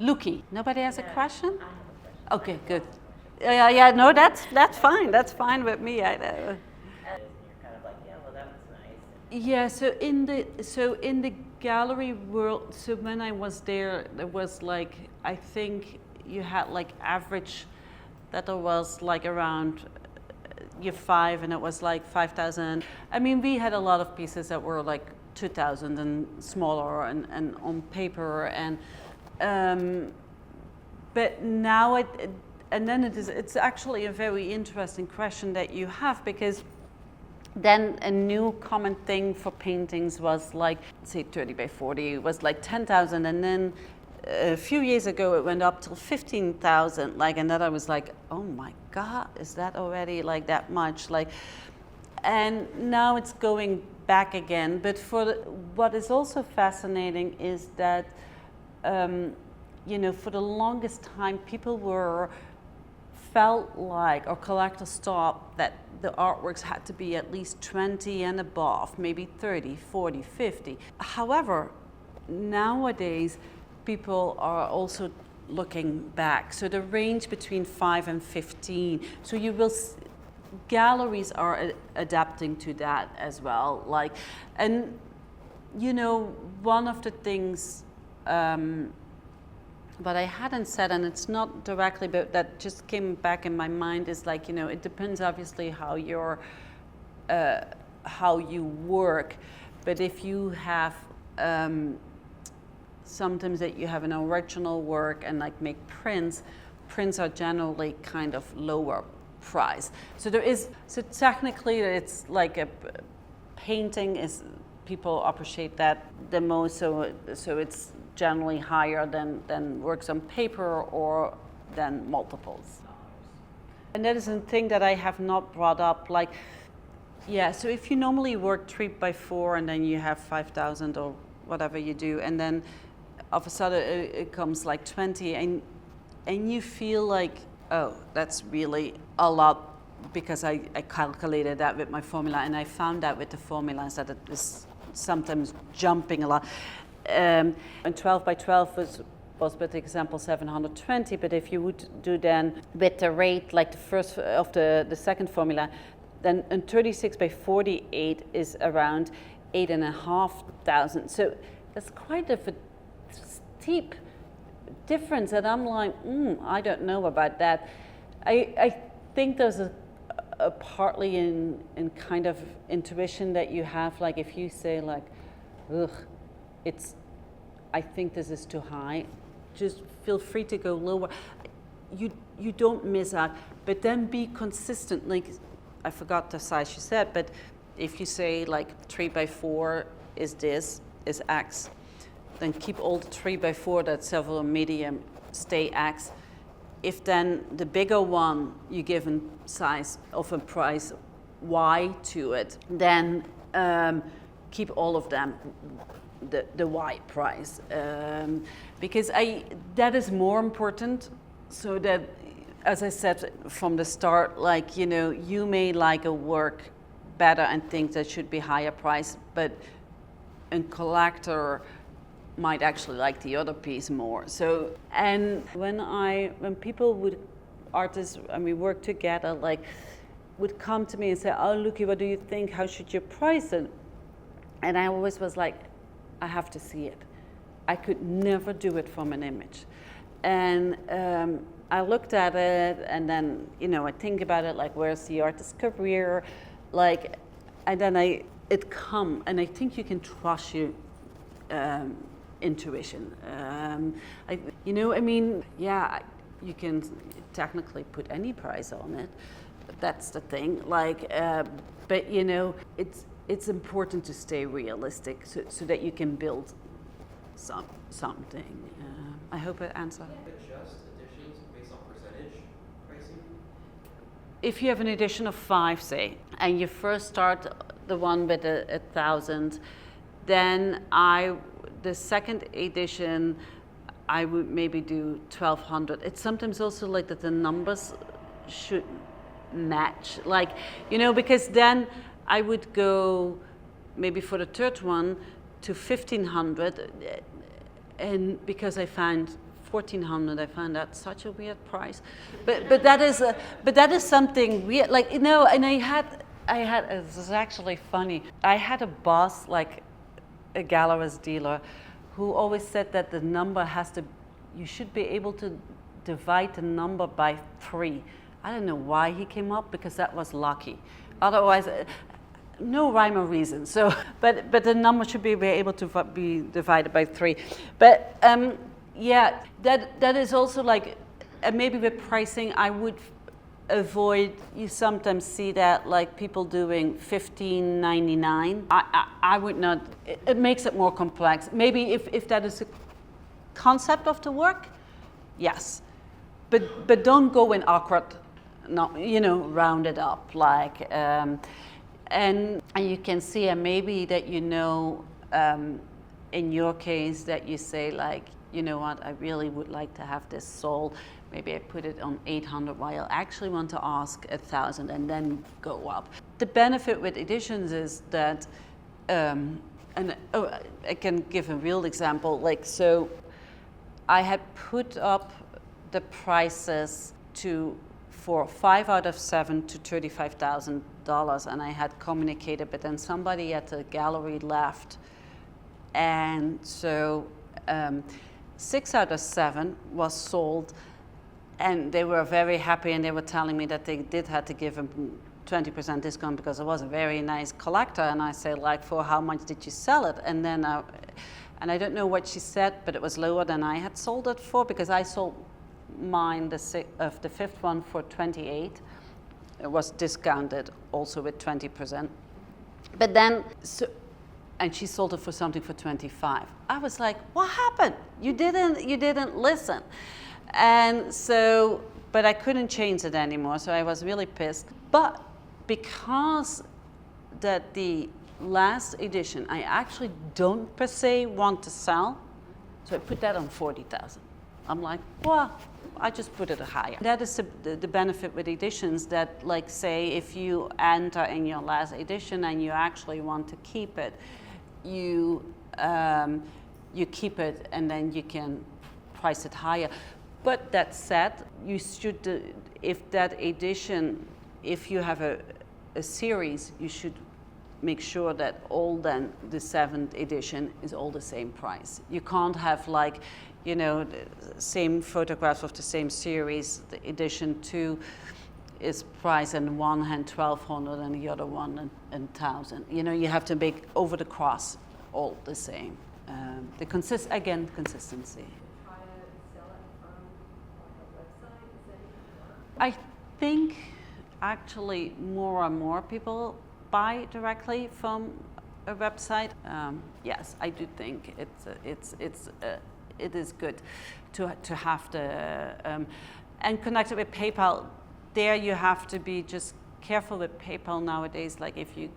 Louky, nobody has a question? I have a question. Okay, good. Yeah, no, that's fine. That's fine with me. And you're kind of like, yeah, well, that was nice. Yeah, so in the gallery world, so when I was there was like, I think you had like average that there was like around year 5, and it was like 5,000. I mean, we had a lot of pieces that were like 2,000 and smaller and on paper, and but now it's actually a very interesting question that you have, because then a new common thing for paintings was like, say 30 by 40 was like 10,000, and then a few years ago it went up till 15,000, like, and then I was like, oh my God, is that already like that much? Like, and now it's going back again. But what is also fascinating is that, you know, for the longest time people felt like, or collectors thought that the artworks had to be at least 20 and above, maybe 30, 40, 50. However, nowadays, people are also looking back. So the range between 5 and 15. So you will, galleries are adapting to that as well. Like, and you know, one of the things, but I hadn't said, and it's not directly, but that just came back in my mind, is like, you know, it depends obviously how you work, but if you have sometimes that you have an original work and like make prints are generally kind of lower price. So technically it's like a painting is, people appreciate that the most, so it's generally higher than works on paper or than multiples. And that is a thing that I have not brought up, like, yeah, so if you normally work 3 by 4 and then you have 5,000 or whatever you do, and then all of a sudden it comes like 20, and you feel like, oh, that's really a lot, because I calculated that with my formula, and I found out with the formulas that it was sometimes jumping a lot. And 12 by 12 was with example 720, but if you would do then with the rate like the first of the second formula, then 36 by 48 is around 8,500. So that's quite a steep difference, and I'm like, I don't know about that. I think there's a partly in kind of intuition that you have, like if you say like, ugh, I think this is too high, just feel free to go lower. You don't miss out, but then be consistent. Like, I forgot the size you said, but if you say like 3 by 4 is X, then keep all the 3 by 4 that's several medium stay X. If then the bigger one you give a size of a price Y to it, then keep all of them the Y price, because that is more important. So that, as I said from the start, like, you know, you may like a work better and think that should be higher price, but a collector might actually like the other piece more. So, and when people artists, and we work together, like, would come to me and say, oh, Louky, what do you think? How should you price it? And I always was like, I have to see it. I could never do it from an image. And I looked at it, and then, you know, I think about it, like, where's the artist's career? Like, and then it come, and I think you can trust your intuition. You know, I mean, yeah, you can technically put any price on it, but that's the thing. Like, but you know, it's important to stay realistic so that you can build something. I hope it answered. Adjust additions based on percentage pricing? If you have an edition of 5, say, and you first start the one with 1,000, then the second edition, I would maybe do 1,200. It's sometimes also like that the numbers should match, like, you know, because then I would go maybe for the third one to 1,500, and because I find 1,400. I find that such a weird price, but that is something weird. Like, you know, and I had it was actually funny. I had a boss, like a galleries dealer, who always said that the number you should be able to divide the number by 3. I don't know why he came up, because that was lucky. Otherwise, no rhyme or reason. So, but the number should be able to be divided by 3. But yeah, that is also like, maybe with pricing, I would avoid. You sometimes see that, like, people doing $15.99. I would not. It makes it more complex. Maybe if that is a concept of the work, yes, but don't go in awkward. No, you know, round it up, like, and you can see, and maybe that, you know, in your case, that you say, like, you know what, I really would like to have this sold. Maybe I put it on 800 while I actually want to ask 1,000, and then go up. The benefit with editions is that, I can give a real example. Like, so I had put up the prices for 5 out of 7 to $35,000, and I had communicated, but then somebody at the gallery left, and so 6 out of 7 was sold, and they were very happy, and they were telling me that they did have to give them 20% discount because it was a very nice collector. And I said, like, for how much did you sell it? And then and I don't know what she said, but it was lower than I had sold it for, because I sold mine, the 5th one, for 28. It was discounted also with 20%. But then, and she sold it for something for 25. I was like, what happened? You didn't listen. And so, but I couldn't change it anymore, so I was really pissed. But because that the last edition, I actually don't per se want to sell, so I put that on 40,000. I'm like, well, I just put it higher. That is the benefit with editions, that, like, say if you enter in your last edition and you actually want to keep it, you keep it, and then you can price it higher. But that said, you should, if that edition, if you have a series, you should make sure that all then the 7th edition is all the same price. You can't have, like, you know, the same photographs of the same series. The edition 2 is priced in one hand 1,200 and the other one 1,000. You know, you have to make over the cross all the same. Consistency. Try to sell it from like a website. Is that even work? I think actually more and more people buy directly from a website. Yes, I do think it is good to have the and connect it with PayPal. There you have to be just careful with PayPal nowadays. Like, if you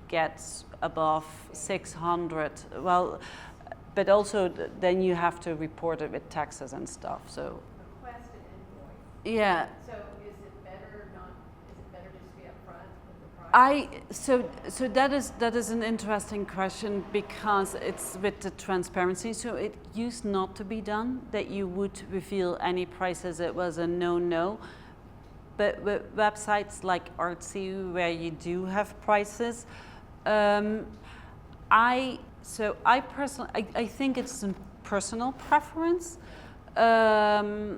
get above 600, well, but also then you have to report it with taxes and stuff. So Request an invoice. yeah. So is it better just to be upfront with the price? So that is an interesting question, because it's with the transparency. So it used not to be done that you would reveal any prices. It was a no. But with websites like Artsy, where you do have prices, I think it's a personal preference. I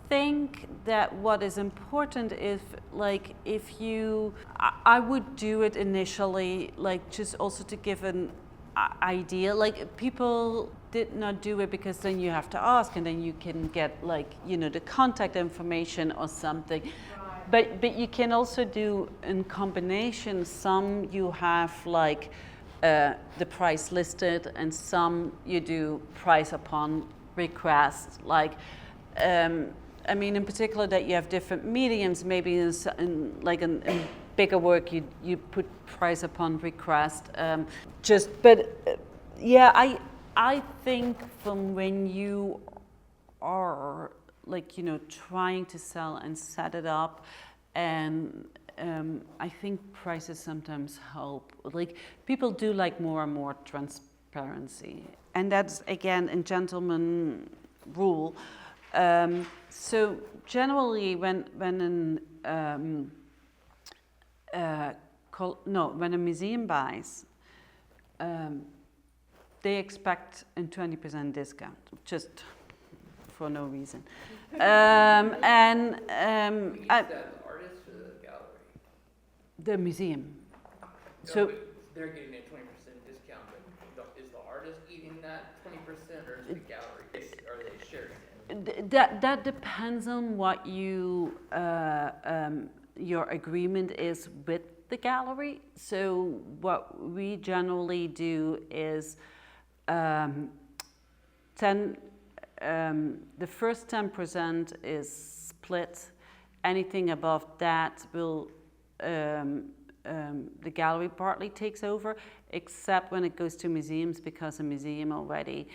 think that what is important is, like, I would do it initially, like, just also to give an idea. Like, people did not do it because then you have to ask, and then you can get, like, you know, the contact information or something. Right. But you can also do in combination. Some you have, like, the price listed, and some you do price upon request. Like, I mean, in particular, that you have different mediums. Maybe in bigger work, you put price upon request. Yeah, I think from when you are, like, you know, trying to sell and set it up, and I think prices sometimes help. Like, people do like more and more transparency. And that's, again, a gentleman rule. So generally, when when a museum buys, they expect a 20% discount, just for no reason. Is that the artist or the gallery? The museum. No, So but they're getting a 20% discount, but is the artist eating that 20% or is the gallery, are they sharing it? that depends on what your agreement is with the gallery. So what we generally do is the first 10% is split. Anything above that will the gallery partly takes over, except when it goes to museums, because a museum already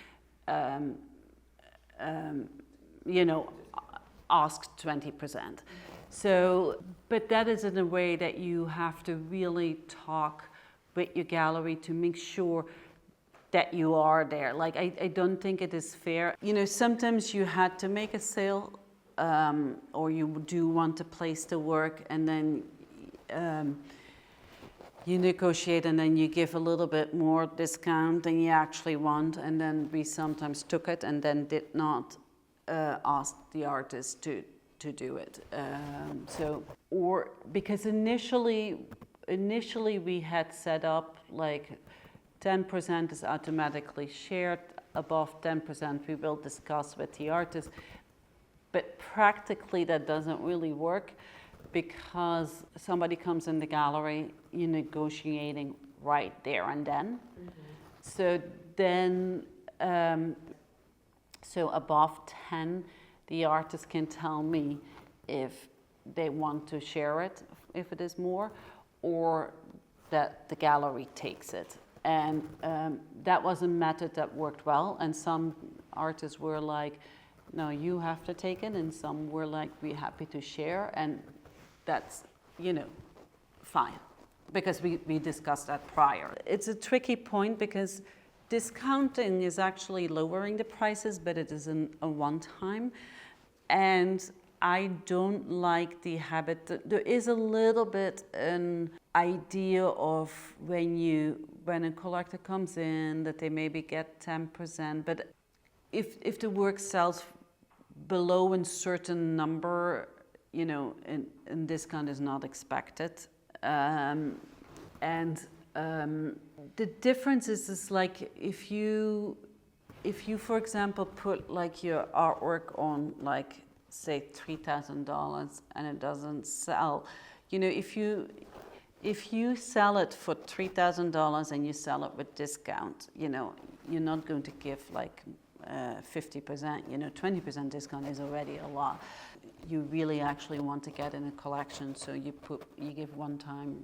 asked 20%. So, but that is in a way that you have to really talk with your gallery to make sure that you are there. Like, I don't think it is fair. Sometimes you had to make a sale, or you do want to place the work, and then you negotiate, and then you give a little bit more discount than you actually want, and then we sometimes took it and then did not ask the artist to do it. Or because initially we had set up like 10% is automatically shared. Above 10% we will discuss with the artist, but practically that doesn't really work, because somebody comes in the gallery, you're negotiating right there and then. Mm-hmm. So then, so above 10, the artist can tell me if they want to share it, if it is more, or that the gallery takes it. And that was a method that worked well, and some artists were like, no, you have to take it, and some were like, we're happy to share, and that's, fine, because we discussed that prior. It's a tricky point, because discounting is actually lowering the prices, but it is a one-time, and I don't like the habit. There is a little bit an idea of when a collector comes in, that they maybe get 10%, but if the work sells below a certain number, and discount is not expected. The difference is like if you, for example, put like your artwork on like say $3,000 and it doesn't sell, if you sell it for $3,000 and you sell it with discount, you're not going to give like 50%, 20% discount is already a lot. You really actually want to get in a collection, so you give one time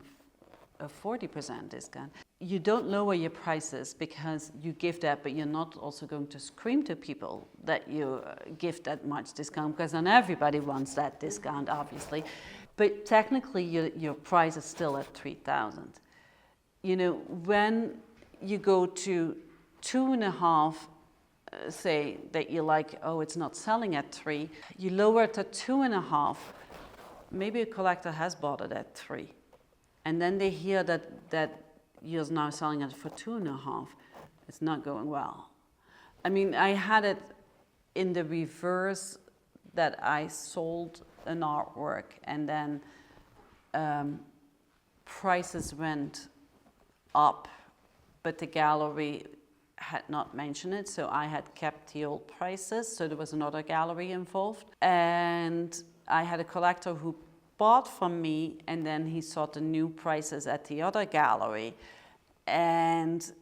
a 40% discount. You don't lower your prices because you give that, but you're not also going to scream to people that you give that much discount, because then everybody wants that discount, obviously. But technically, your price is still at $3,000. When you go to 2.5, say that you like, oh, it's not selling at 3, you lower it to 2.5, maybe a collector has bought it at 3, and then they hear that you're now selling it for 2.5, it's not going well. I mean, I had it in the reverse, that I sold an artwork and then prices went up, but the gallery had not mentioned it, so I had kept the old prices, so there was another gallery involved. And I had a collector who bought from me, and then he saw the new prices at the other gallery. And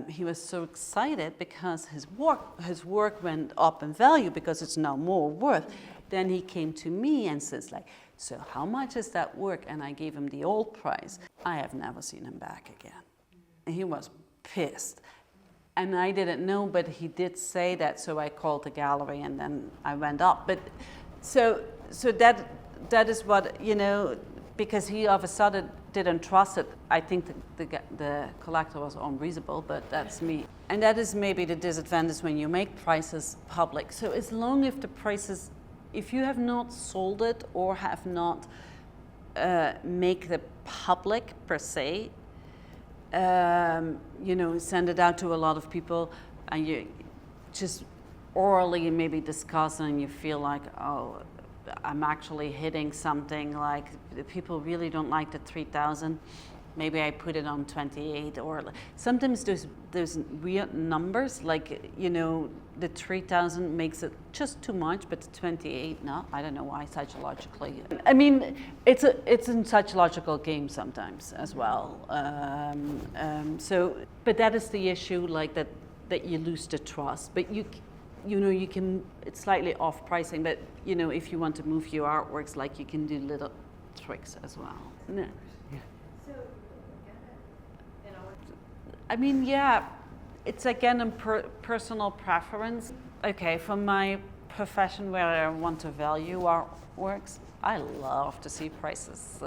he was so excited because his work went up in value, because it's now more worth. Then he came to me and says like, so how much is that work? And I gave him the old price. I have never seen him back again. And he was pissed. And I didn't know, but he did say that, so I called the gallery and then I went up. But so that is what, because he all of a sudden didn't trust it. I think the collector was unreasonable, but that's me. And that is maybe the disadvantage when you make prices public. So as long as the prices, if you have not sold it or have not make the public per se, send it out to a lot of people, and you just orally maybe discuss, and you feel like, oh, I'm actually hitting something, like the people really don't like the 3,000. Maybe I put it on 28, or sometimes there's weird numbers, like, the 3,000 makes it just too much, but the 28, no, I don't know why psychologically. I mean, it's a psychological game sometimes as well. But that is the issue, like that you lose the trust. But you can, it's slightly off pricing, but if you want to move your artworks, like you can do little tricks as well. No. I mean, yeah, it's again a personal preference. Okay, for my profession where I want to value artworks, I love to see prices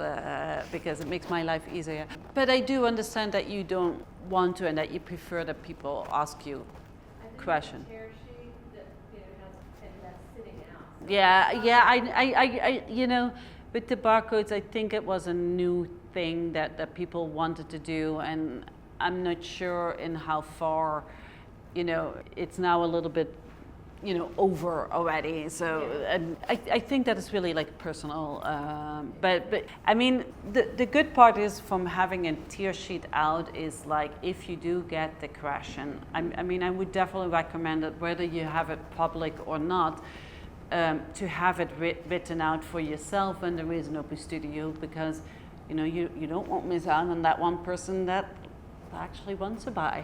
because it makes my life easier. But I do understand that you don't want to, and that you prefer that people ask you questions. Yeah, I with the barcodes, I think it was a new thing that people wanted to do, and I'm not sure in how far, it's now a little bit, over already. So and I think that is really like personal. But I mean, the good part is from having a tier sheet out is like, if you do get the question, I mean, I would definitely recommend it, whether you have it public or not, to have it written out for yourself when there is an open studio, because you don't want to miss out on that one person that actually wants to buy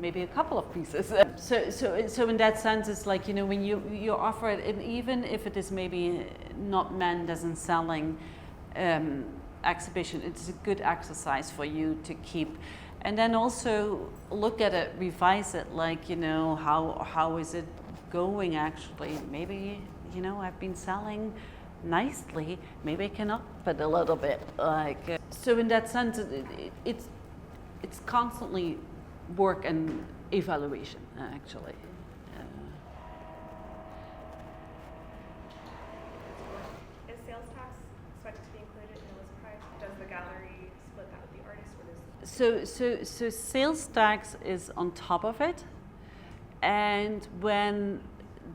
maybe a couple of pieces. So in that sense, it's like, when you offer it, and even if it is maybe not meant as a selling exhibition, it's a good exercise for you to keep. And then also look at it, revise it, like, how is it going actually? Maybe, I've been selling nicely, maybe I can up it a little bit. Like, so in that sense, it's constantly work and evaluation, actually. Is sales tax expected to be included in the list price? Does the gallery split that with the artist, or So sales tax is on top of it, and when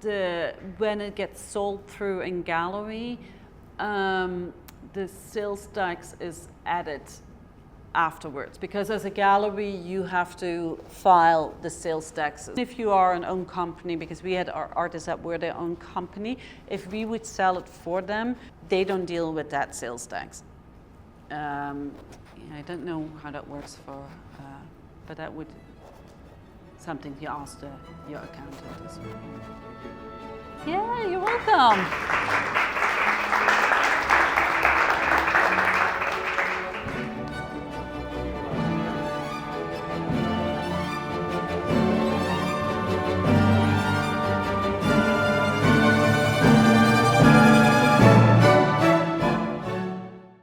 it gets sold through in gallery, the sales tax is added afterwards, because as a gallery you have to file the sales taxes. If you are an own company, because we had our artists that were their own company, if we would sell it for them, they don't deal with that sales tax. I don't know how that works for, but that would something you ask your accountant as well. Yeah, you're welcome.